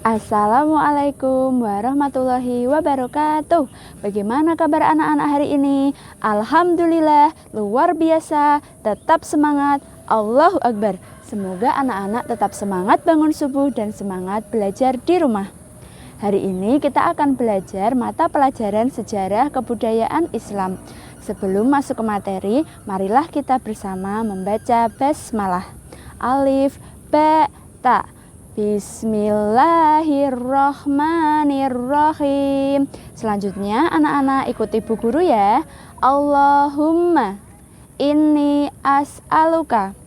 Assalamualaikum warahmatullahi wabarakatuh. Bagaimana kabar anak-anak hari ini? Alhamdulillah, luar biasa. Tetap semangat. Allahu Akbar. Semoga anak-anak tetap semangat bangun subuh dan semangat belajar di rumah. Hari ini kita akan belajar mata pelajaran sejarah kebudayaan Islam. Sebelum masuk ke materi, marilah kita bersama membaca basmalah. Alif, ba, ta. Bismillahirrahmanirrahim. Selanjutnya anak-anak ikuti ibu guru ya. Allahumma inni as'aluka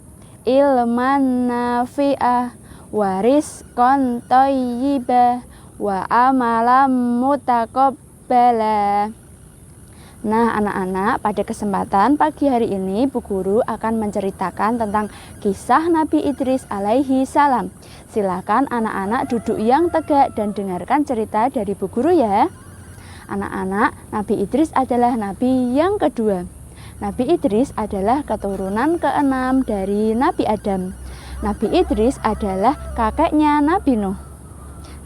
ilman nafi'ah wa rizqan thayyibah wa amalan mutaqabbala. Nah anak-anak, pada kesempatan pagi hari ini Bu Guru akan menceritakan tentang kisah Nabi Idris alaihi salam. Silakan anak-anak duduk yang tegak dan dengarkan cerita dari Bu Guru ya. Anak-anak, Nabi Idris adalah Nabi yang kedua. Nabi Idris adalah keturunan keenam dari Nabi Adam. Nabi Idris adalah kakeknya Nabi Nuh.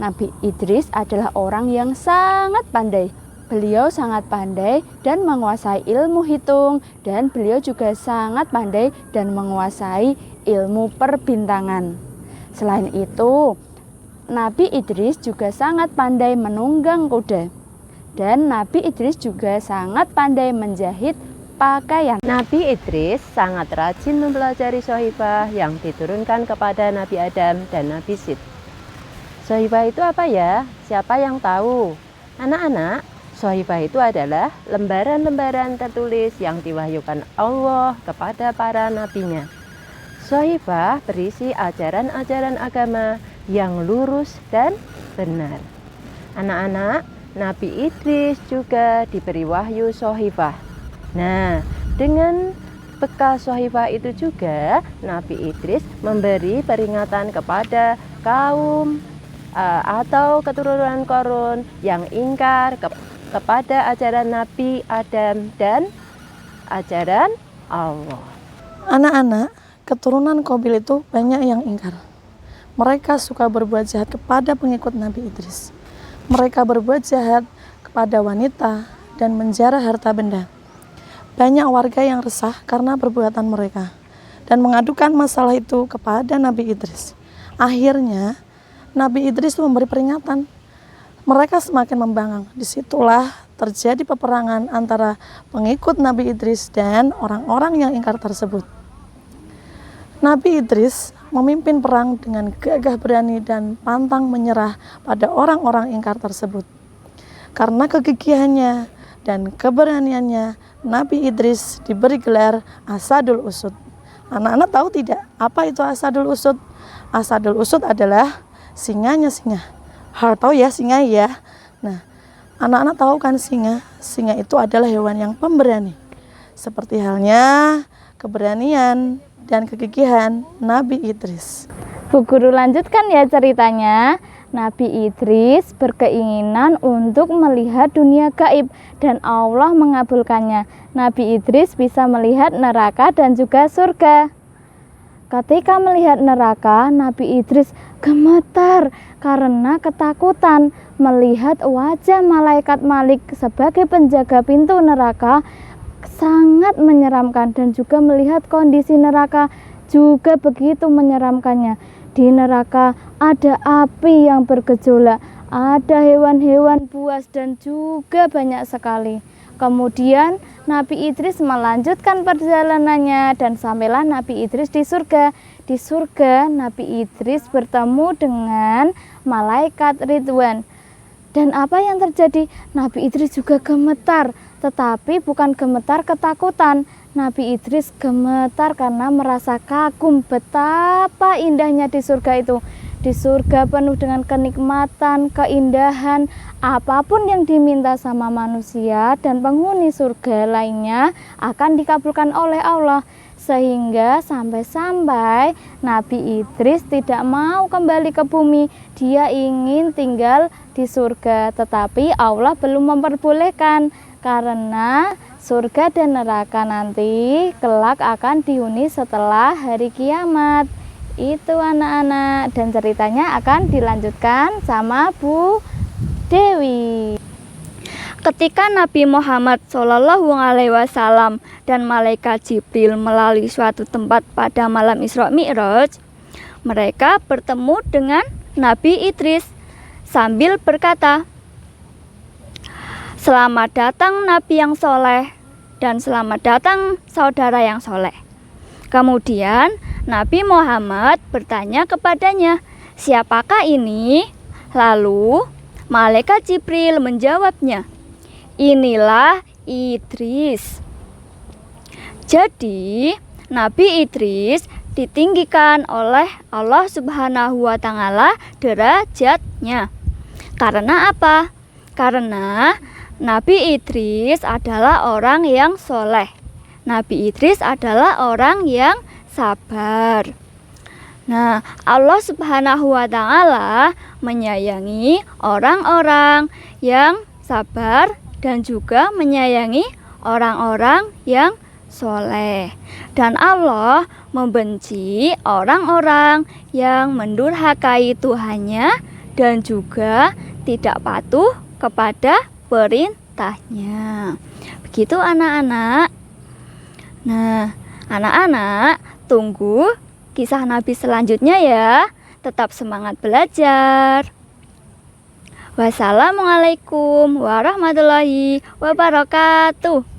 Nabi Idris adalah orang yang sangat pandai. Beliau sangat pandai dan menguasai ilmu hitung, dan beliau juga sangat pandai dan menguasai ilmu perbintangan. Selain itu, Nabi Idris juga sangat pandai menunggang kuda, dan Nabi Idris juga sangat pandai menjahit pakaian. Nabi Idris sangat rajin mempelajari Shohibah yang diturunkan kepada Nabi Adam dan Nabi Sid. Shohibah itu apa ya? Siapa yang tahu? Anak-anak, Shohibah itu adalah lembaran-lembaran tertulis yang diwahyukan Allah kepada para nabinya. Shohibah berisi ajaran-ajaran agama yang lurus dan benar. Anak-anak, Nabi Idris juga diberi wahyu Shohibah. Nah, dengan bekas Shohibah itu juga Nabi Idris memberi peringatan kepada kaum atau keturunan Korun yang ingkar kepada ajaran Nabi Adam dan ajaran Allah. Anak-anak, keturunan Qabil itu banyak yang ingkar. Mereka suka berbuat jahat kepada pengikut Nabi Idris. Mereka berbuat jahat kepada wanita dan menjara harta benda. Banyak warga yang resah karena perbuatan mereka dan mengadukan masalah itu kepada Nabi Idris. Akhirnya, Nabi Idris memberi peringatan. Mereka semakin membangkang. Disitulah terjadi peperangan antara pengikut Nabi Idris dan orang-orang yang ingkar tersebut. Nabi Idris memimpin perang dengan gagah berani dan pantang menyerah pada orang-orang ingkar tersebut. Karena kegigihannya dan keberaniannya, Nabi Idris diberi gelar Asadul Usud. Anak-anak tahu tidak apa itu Asadul Usud? Asadul Usud adalah singanya singa. Harus tahu ya singa ya. Nah, anak-anak tahu kan singa? Singa itu adalah hewan yang pemberani. Seperti halnya keberanian dan kegigihan Nabi Idris. Bu Guru lanjutkan ya ceritanya. Nabi Idris berkeinginan untuk melihat dunia gaib dan Allah mengabulkannya. Nabi Idris bisa melihat neraka dan juga surga. Ketika melihat neraka, Nabi Idris gemetar karena ketakutan melihat wajah malaikat Malik sebagai penjaga pintu neraka sangat menyeramkan, dan juga melihat kondisi neraka juga begitu menyeramkannya. Di neraka ada api yang bergejolak, ada hewan-hewan buas dan juga banyak sekali. Kemudian Nabi Idris melanjutkan perjalanannya dan sampailah Nabi Idris di surga. Di surga Nabi Idris bertemu dengan malaikat Ridwan. Dan apa yang terjadi? Nabi Idris juga gemetar, tetapi bukan gemetar ketakutan. Nabi Idris gemetar karena merasa kagum betapa indahnya di surga itu. Di surga penuh dengan kenikmatan, keindahan, apapun yang diminta sama manusia dan penghuni surga lainnya akan dikabulkan oleh Allah. Sehingga sampai-sampai Nabi Idris tidak mau kembali ke bumi. Dia ingin tinggal di surga, tetapi Allah belum memperbolehkan karena surga dan neraka nanti kelak akan dihuni setelah hari kiamat. Itu anak-anak, dan ceritanya akan dilanjutkan sama Bu Dewi. Ketika Nabi Muhammad Shallallahu Alaihi Wasallam dan malaikat Jibril melalui suatu tempat pada malam Isra Mi'raj, mereka bertemu dengan Nabi Idris sambil berkata, "Selamat datang Nabi yang soleh dan selamat datang saudara yang soleh." Kemudian Nabi Muhammad bertanya kepadanya, "Siapakah ini?" Lalu malaikat Jibril menjawabnya, "Inilah Idris." Jadi Nabi Idris ditinggikan oleh Allah Subhanahu wa Ta'ala derajatnya. Karena apa? Karena Nabi Idris adalah orang yang soleh. Nabi Idris adalah orang yang sabar. Nah, Allah Subhanahu wa Ta'ala menyayangi orang-orang yang sabar dan juga menyayangi orang-orang yang soleh. Dan Allah membenci orang-orang yang mendurhakai Tuhannya dan juga tidak patuh kepada perintahnya. Begitu anak-anak. Nah, anak-anak tunggu kisah Nabi selanjutnya ya. Tetap semangat belajar. Wassalamualaikum warahmatullahi wabarakatuh.